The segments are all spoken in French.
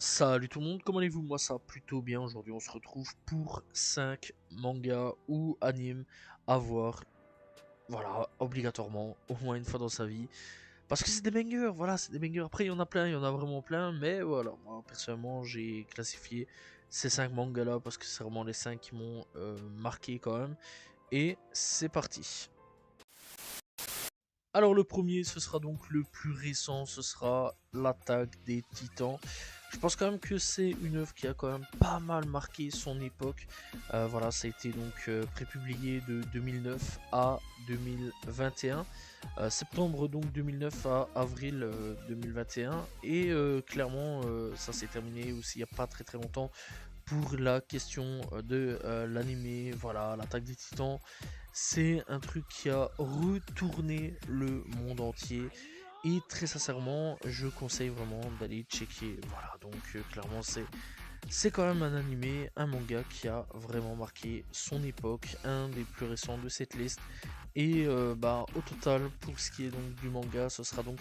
Salut tout le monde, comment allez-vous? Moi ça va plutôt bien. Aujourd'hui on se retrouve pour 5 mangas ou animes à voir, voilà, obligatoirement, au moins une fois dans sa vie. Parce que c'est des bangers, voilà, c'est des bangers. Après il y en a plein, il y en a vraiment plein, mais voilà, moi personnellement j'ai classifié ces 5 mangas là parce que c'est vraiment les 5 qui m'ont marqué quand même. Et c'est parti. Alors le premier, ce sera donc le plus récent, ce sera l'attaque des Titans. Je pense quand même que c'est une œuvre qui a quand même pas mal marqué son époque. Voilà, ça a été donc prépublié de 2009 à 2021. Septembre donc 2009 à avril 2021. Et clairement, ça s'est terminé aussi il n'y a pas très longtemps pour la question de l'animé. Voilà, l'attaque des Titans. C'est un truc qui a retourné le monde entier. Et très sincèrement, je conseille vraiment d'aller checker. Voilà, donc clairement, c'est quand même un animé, un manga qui a vraiment marqué son époque, un des plus récents de cette liste. Et bah, au total, pour ce qui est donc du manga, ce sera donc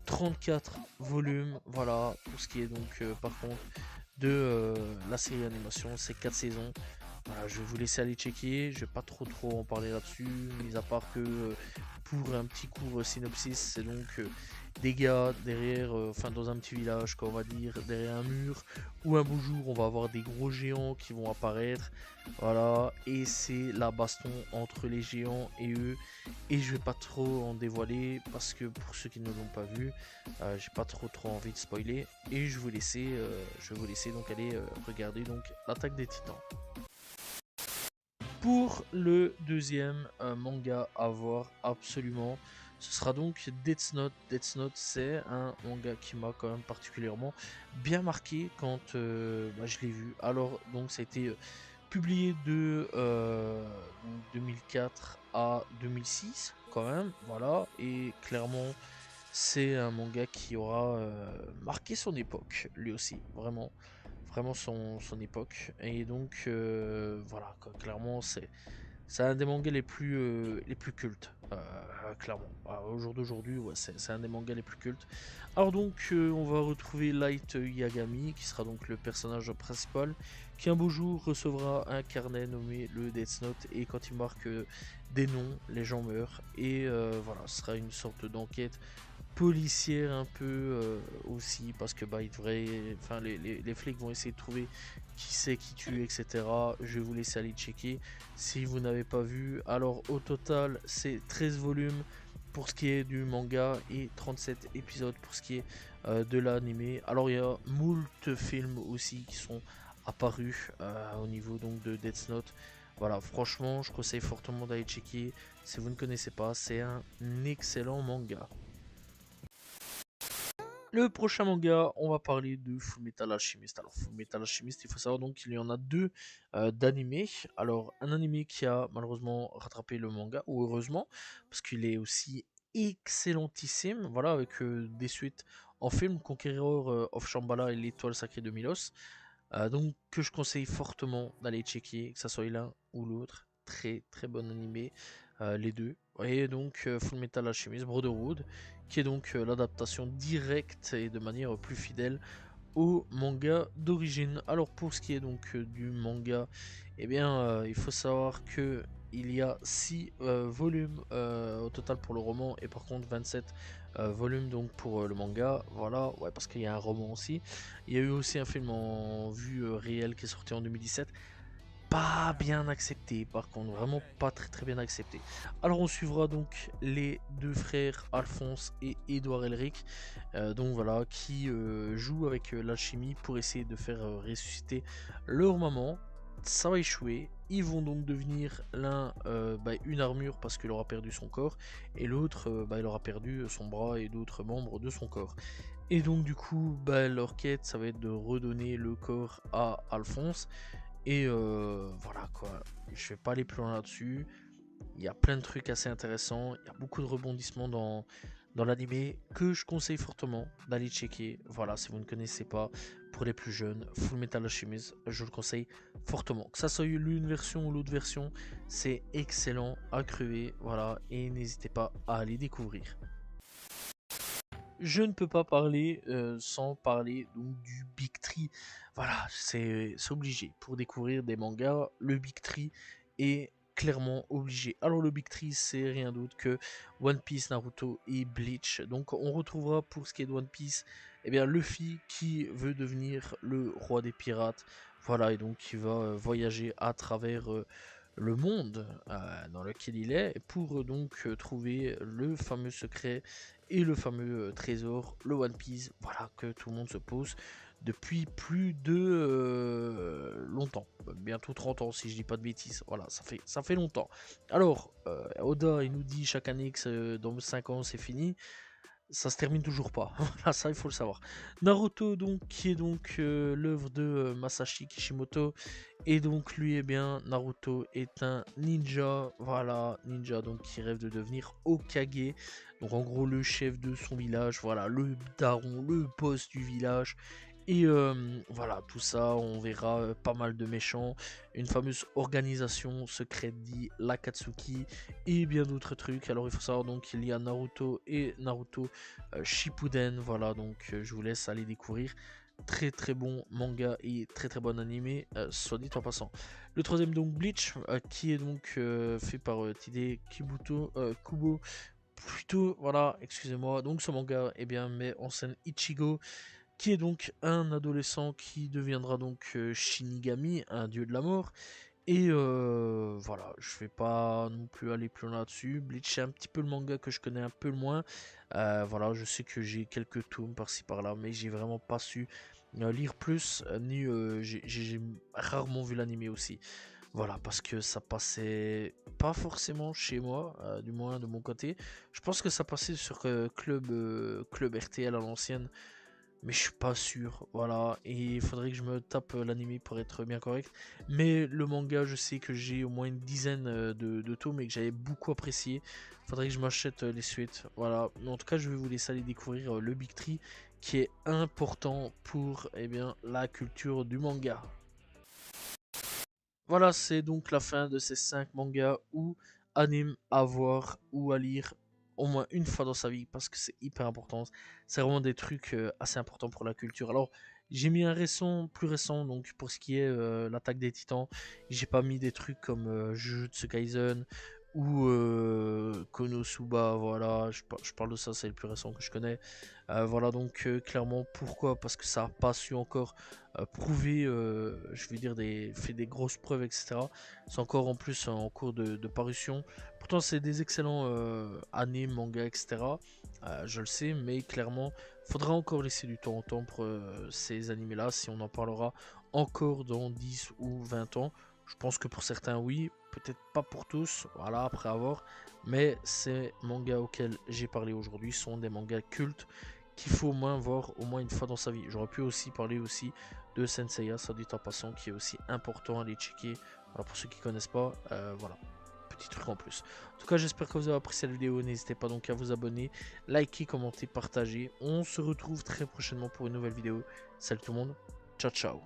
34 volumes. Voilà, pour ce qui est donc par contre de la série animation, c'est 4 saisons. Voilà, je vais vous laisser aller checker, je vais pas trop en parler là-dessus, mis à part que pour un petit court synopsis, c'est donc des gars derrière, enfin dans un petit village, quoi, on va dire, derrière un mur, où un beau jour on va avoir des gros géants qui vont apparaître, voilà, et c'est la baston entre les géants et eux, et je vais pas trop en dévoiler, parce que pour ceux qui ne l'ont pas vu, j'ai pas trop envie de spoiler, et je vais vous laisser donc aller regarder donc l'attaque des Titans. Pour le deuxième manga à voir absolument, ce sera donc Death Note. Death Note, c'est un manga qui m'a quand même particulièrement bien marqué quand bah, je l'ai vu. Alors, donc, ça a été publié de 2004 à 2006, quand même. Voilà, et clairement, c'est un manga qui aura marqué son époque, lui aussi, vraiment. Vraiment son époque. Et donc, voilà, quoi, clairement, c'est un des mangas les plus cultes, clairement. Au jour d'aujourd'hui, ouais, c'est un des mangas les plus cultes. Alors donc, on va retrouver Light Yagami, qui sera donc le personnage principal, qui un beau jour recevra un carnet nommé le Death Note, et quand il marque des noms, les gens meurent. Et voilà, ce sera une sorte d'enquête policière un peu aussi, parce que bah ils devraient, enfin les flics vont essayer de trouver qui c'est qui tue, etc. Je vais vous laisser aller checker si vous n'avez pas vu. Alors au total c'est 13 volumes pour ce qui est du manga et 37 épisodes pour ce qui est de l'animé. Alors il y a moult films aussi qui sont apparus au niveau donc de Death Note. Voilà, franchement je conseille fortement d'aller checker si vous ne connaissez pas, c'est un excellent manga. Le prochain manga, on va parler de Fullmetal Alchemist. Alors Fullmetal Alchemist, il faut savoir donc qu'il y en a deux d'animés. Alors un animé qui a malheureusement rattrapé le manga, ou heureusement, parce qu'il est aussi excellentissime. Voilà, avec des suites en film, Conqueror of Shambhala et l'Étoile Sacrée de Milos. Donc que je conseille fortement d'aller checker, que ça soit l'un ou l'autre. Très bon animé, les deux. Et donc Full Metal Alchemist Brotherhood, qui est donc l'adaptation directe et de manière plus fidèle au manga d'origine. Alors pour ce qui est donc du manga, eh bien il faut savoir que il y a 6 volumes au total pour le roman, et par contre 27 volumes donc pour le manga. Voilà, ouais, parce qu'il y a un roman aussi. Il y a eu aussi un film en vue réelle qui est sorti en 2017. Pas bien accepté, par contre, vraiment pas très bien accepté. Alors on suivra donc les deux frères Alphonse et Édouard Elric, donc voilà, qui jouent avec l'alchimie pour essayer de faire ressusciter leur maman. Ça va échouer. Ils vont donc devenir l'un bah, une armure parce qu'il aura perdu son corps, et l'autre bah, il aura perdu son bras et d'autres membres de son corps. Et donc du coup, bah, leur quête, ça va être de redonner le corps à Alphonse. Et voilà quoi, je vais pas aller plus loin là-dessus. Il y a plein de trucs assez intéressants, il y a beaucoup de rebondissements dans l'animé que je conseille fortement d'aller checker. Voilà, si vous ne connaissez pas, pour les plus jeunes, Full Metal Alchemist, je le conseille fortement. Que ça soit l'une version ou l'autre version, c'est excellent à crever. Voilà, et n'hésitez pas à aller découvrir. je ne peux pas parler sans parler donc du Big Tree. Voilà, c'est obligé. Pour découvrir des mangas, le Big Tree est clairement obligé. Alors le Big Tree, c'est rien d'autre que One Piece, Naruto et Bleach. Donc on retrouvera pour ce qui est de One Piece, eh bien Luffy qui veut devenir le roi des pirates. Voilà, et donc qui va voyager à travers le monde dans lequel il est pour donc trouver le fameux secret et le fameux trésor, le One Piece, voilà, que tout le monde se pose depuis plus de longtemps, bientôt 30 ans si je dis pas de bêtises, voilà, ça fait longtemps. Alors, Oda, il nous dit chaque année que dans 5 ans c'est fini, ça se termine toujours pas. Voilà, ça il faut le savoir. Naruto donc qui est donc l'œuvre de Masashi Kishimoto et donc lui eh bien Naruto est un ninja, voilà, ninja donc qui rêve de devenir Hokage. Donc en gros le chef de son village, voilà, le daron, le boss du village. Et voilà, tout ça, on verra pas mal de méchants, une fameuse organisation secrète dit l'Akatsuki et bien d'autres trucs. Alors il faut savoir donc qu'il y a Naruto et Naruto Shippuden, voilà, donc je vous laisse aller découvrir. Très très bon manga et très très bon animé, soit dit en passant. Le troisième donc Bleach, qui est donc fait par Tide Kubo, plutôt, voilà, excusez-moi. Donc ce manga eh bien, met en scène Ichigo, qui est donc un adolescent qui deviendra donc Shinigami, un dieu de la mort. Et voilà, je vais pas non plus aller plus loin là-dessus. Bleach, c'est un petit peu le manga que je connais un peu le moins. Voilà, je sais que j'ai quelques tomes par-ci par-là, mais j'ai vraiment pas su lire plus, ni j'ai rarement vu l'animé aussi. Voilà, parce que ça passait pas forcément chez moi, du moins de mon côté. Je pense que ça passait sur Club RTL à l'ancienne, mais je suis pas sûr, voilà, et il faudrait que je me tape l'anime pour être bien correct. Mais le manga, je sais que j'ai au moins une dizaine de tomes et que j'avais beaucoup apprécié. Faudrait que je m'achète les suites, voilà. Mais en tout cas, je vais vous laisser aller découvrir le Big Tree qui est important pour eh bien, la culture du manga. Voilà, c'est donc la fin de ces 5 mangas ou animes à voir ou à lire au moins une fois dans sa vie parce que c'est hyper important. C'est vraiment des trucs assez importants pour la culture. Alors, j'ai mis un récent, plus récent, donc pour ce qui est l'attaque des titans, j'ai pas mis des trucs comme Jujutsu Kaisen ou Konosuba, voilà, je parle de ça, c'est le plus récent que je connais. Voilà, donc clairement, pourquoi? Parce que ça n'a pas su encore prouver, je veux dire, fait des grosses preuves, etc. C'est encore en plus en cours de parution. Pourtant, c'est des excellents animes, mangas, etc. Je le sais, mais clairement, faudra encore laisser du temps au temps pour ces animés-là, si on en parlera encore dans 10 ou 20 ans. Je pense que pour certains, oui, peut-être pas pour tous, voilà, après avoir. Mais ces mangas auxquels j'ai parlé aujourd'hui sont des mangas cultes qu'il faut au moins voir au moins une fois dans sa vie. J'aurais pu aussi parler aussi de Senseiya, ça dit en passant, qui est aussi important à aller checker. Voilà, pour ceux qui ne connaissent pas, voilà, petit truc en plus. En tout cas, j'espère que vous avez apprécié la vidéo. N'hésitez pas donc à vous abonner, liker, commenter, partager. On se retrouve très prochainement pour une nouvelle vidéo. Salut tout le monde, ciao ciao.